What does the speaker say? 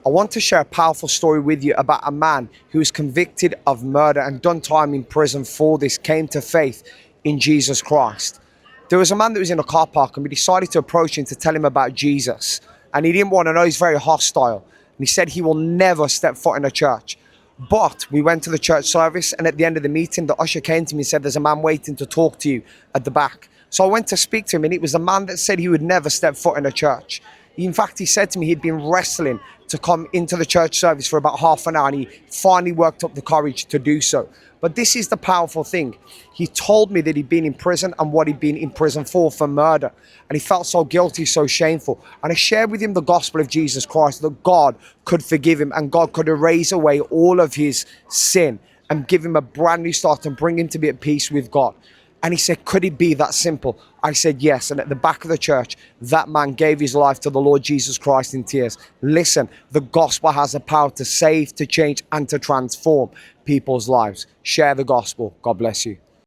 I want to share a powerful story with you about a man who was convicted of murder and done time in prison for this, came to faith in Jesus Christ. There was a man that was in a car park and we decided to approach him to tell him about Jesus. And he didn't want to know, he's very hostile. And he said he will never step foot in a church. But we went to the church service, and at the end of the meeting, the usher came to me and said, there's a man waiting to talk to you at the back. So I went to speak to him, and it was a man that said he would never step foot in a church. In fact, he said to me he'd been wrestling to come into the church service for about half an hour, and he finally worked up the courage to do so. But this is the powerful thing. He told me that he'd been in prison and what he'd been in prison for murder. And he felt so guilty, so shameful. And I shared with him the gospel of Jesus Christ, that God could forgive him and God could erase away all of his sin and give him a brand new start and bring him to be at peace with God. And he said, could it be that simple? I said, yes. And at the back of the church, that man gave his life to the Lord Jesus Christ in tears. Listen, the gospel has the power to save, to change, and to transform people's lives. Share the gospel. God bless you.